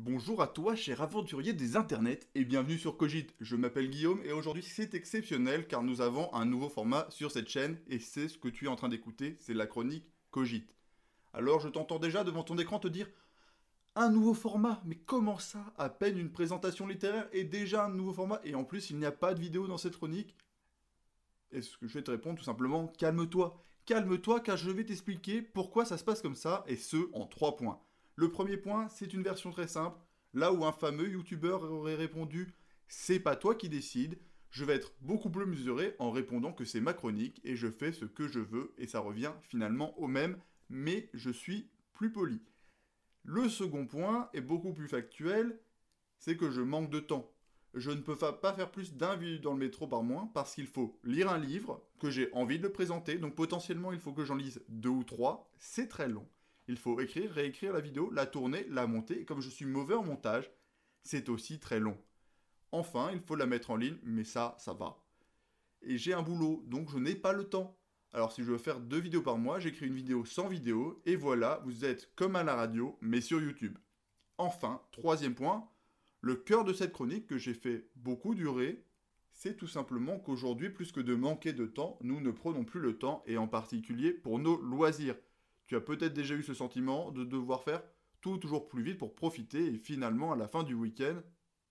Bonjour à toi, cher aventurier des internets, et bienvenue sur Cogite. Je m'appelle Guillaume et aujourd'hui c'est exceptionnel car nous avons un nouveau format sur cette chaîne et c'est ce que tu es en train d'écouter, c'est la chronique Cogite. Alors je t'entends déjà devant ton écran te dire un nouveau format, mais comment ça? À peine une présentation littéraire et déjà un nouveau format et en plus il n'y a pas de vidéo dans cette chronique. Et ce que je vais te répondre tout simplement, calme-toi. Calme-toi car je vais t'expliquer pourquoi ça se passe comme ça et ce en 3 points. Le premier point, c'est une version très simple. Là où un fameux youtubeur aurait répondu c'est pas toi qui décide, je vais être beaucoup plus mesuré en répondant que c'est ma chronique et je fais ce que je veux et ça revient finalement au même, mais je suis plus poli. Le second point est beaucoup plus factuel, c'est que je manque de temps. Je ne peux pas faire plus d'un vidéo dans le métro par mois parce qu'il faut lire un livre, que j'ai envie de le présenter, donc potentiellement il faut que j'en lise 2 ou 3, c'est très long. Il faut écrire, réécrire la vidéo, la tourner, la monter, et comme je suis mauvais en montage, c'est aussi très long. Enfin, il faut la mettre en ligne, mais ça va. Et j'ai un boulot, donc je n'ai pas le temps. Alors si je veux faire 2 vidéos par mois, j'écris une vidéo sans vidéo, et voilà, vous êtes comme à la radio, mais sur YouTube. Enfin, troisième point, le cœur de cette chronique que j'ai fait beaucoup durer, c'est tout simplement qu'aujourd'hui, plus que de manquer de temps, nous ne prenons plus le temps, et en particulier pour nos loisirs. Tu as peut-être déjà eu ce sentiment de devoir faire tout toujours plus vite pour profiter, et finalement, à la fin du week-end,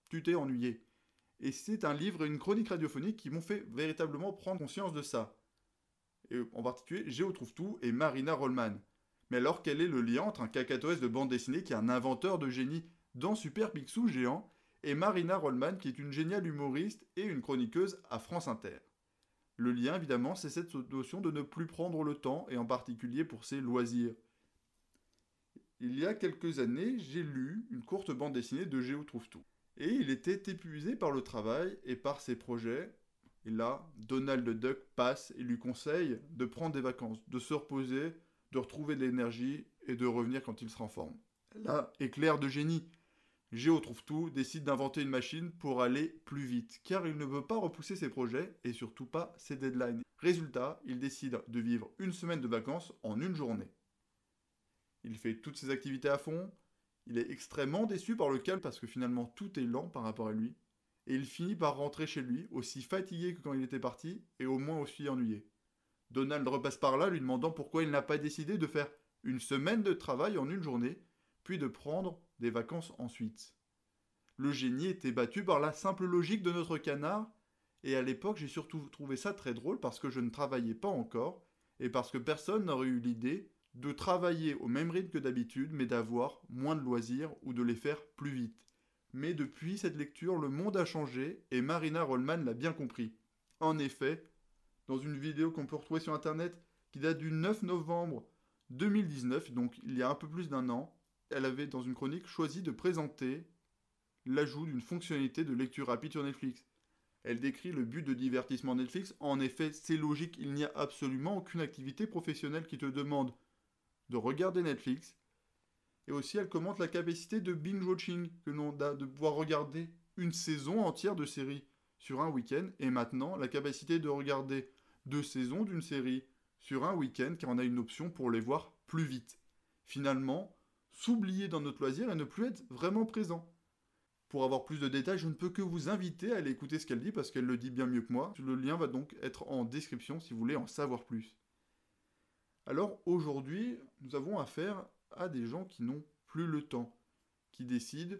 tu t'es ennuyé. Et c'est un livre et une chronique radiophonique qui m'ont fait véritablement prendre conscience de ça. Et en particulier, Géo trouve tout et Marina Rollman. Mais alors, quel est le lien entre un cacatoès de bande dessinée qui est un inventeur de génie dans Super Picsou géant et Marina Rollman qui est une géniale humoriste et une chroniqueuse à France Inter? Le lien, évidemment, c'est cette notion de ne plus prendre le temps, et en particulier pour ses loisirs. Il y a quelques années, j'ai lu une courte bande dessinée de Géo trouve tout. Et il était épuisé par le travail et par ses projets. Et là, Donald Duck passe et lui conseille de prendre des vacances, de se reposer, de retrouver de l'énergie et de revenir quand il sera en forme. Là, éclair de génie. Géo trouve tout, décide d'inventer une machine pour aller plus vite, car il ne veut pas repousser ses projets et surtout pas ses deadlines. Résultat, il décide de vivre une semaine de vacances en une journée. Il fait toutes ses activités à fond, il est extrêmement déçu par le calme parce que finalement tout est lent par rapport à lui, et il finit par rentrer chez lui, aussi fatigué que quand il était parti, et au moins aussi ennuyé. Donald repasse par là, lui demandant pourquoi il n'a pas décidé de faire une semaine de travail en une journée, puis de prendre des vacances ensuite. Le génie était battu par la simple logique de notre canard, et à l'époque j'ai surtout trouvé ça très drôle parce que je ne travaillais pas encore, et parce que personne n'aurait eu l'idée de travailler au même rythme que d'habitude, mais d'avoir moins de loisirs ou de les faire plus vite. Mais depuis cette lecture, le monde a changé, et Marina Rollman l'a bien compris. En effet, dans une vidéo qu'on peut retrouver sur internet, qui date du 9 novembre 2019, donc il y a un peu plus d'un an, elle avait dans une chronique choisi de présenter l'ajout d'une fonctionnalité de lecture rapide sur Netflix. Elle décrit le but de divertissement Netflix. En effet, c'est logique, il n'y a absolument aucune activité professionnelle qui te demande de regarder Netflix. Et aussi, elle commente la capacité de binge-watching, que l'on a de pouvoir regarder une saison entière de série sur un week-end, et maintenant la capacité de regarder 2 saisons d'une série sur un week-end, car on a une option pour les voir plus vite. Finalement, s'oublier dans notre loisir et ne plus être vraiment présent. Pour avoir plus de détails, je ne peux que vous inviter à aller écouter ce qu'elle dit parce qu'elle le dit bien mieux que moi. Le lien va donc être en description si vous voulez en savoir plus. Alors aujourd'hui, nous avons affaire à des gens qui n'ont plus le temps, qui décident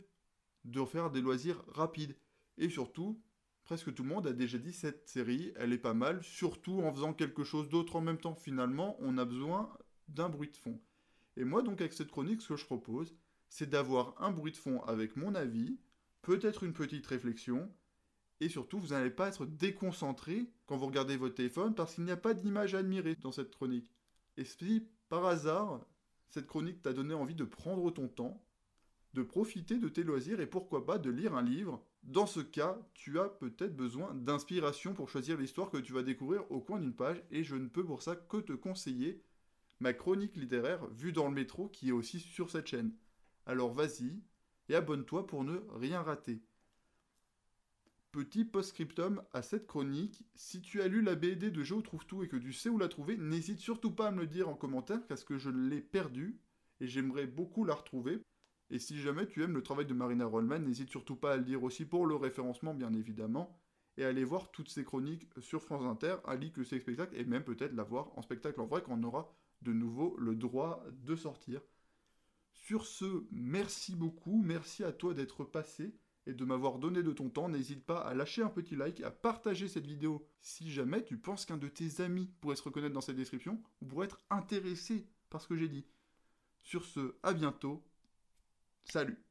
de faire des loisirs rapides. Et surtout, presque tout le monde a déjà dit cette série, elle est pas mal, surtout en faisant quelque chose d'autre en même temps. Finalement, on a besoin d'un bruit de fond. Et moi donc avec cette chronique, ce que je propose, c'est d'avoir un bruit de fond avec mon avis, peut-être une petite réflexion, et surtout vous n'allez pas être déconcentré quand vous regardez votre téléphone parce qu'il n'y a pas d'image à admirer dans cette chronique. Et si par hasard, cette chronique t'a donné envie de prendre ton temps, de profiter de tes loisirs et pourquoi pas de lire un livre, dans ce cas, tu as peut-être besoin d'inspiration pour choisir l'histoire que tu vas découvrir au coin d'une page et je ne peux pour ça que te conseiller ma chronique littéraire vue dans le métro qui est aussi sur cette chaîne. Alors vas-y et abonne-toi pour ne rien rater. Petit post-scriptum à cette chronique, si tu as lu la BD de Géo trouve tout et que tu sais où la trouver, n'hésite surtout pas à me le dire en commentaire parce que je l'ai perdue et j'aimerais beaucoup la retrouver. Et si jamais tu aimes le travail de Marina Rollman, n'hésite surtout pas à le dire aussi pour le référencement, bien évidemment, et à aller voir toutes ces chroniques sur France Inter, ainsi que ses spectacles, et même peut-être la voir en spectacle en vrai quand on aura de nouveau le droit de sortir. Sur ce, merci beaucoup, merci à toi d'être passé et de m'avoir donné de ton temps. N'hésite pas à lâcher un petit like, à partager cette vidéo si jamais tu penses qu'un de tes amis pourrait se reconnaître dans cette description ou pourrait être intéressé par ce que j'ai dit. Sur ce, à bientôt. Salut!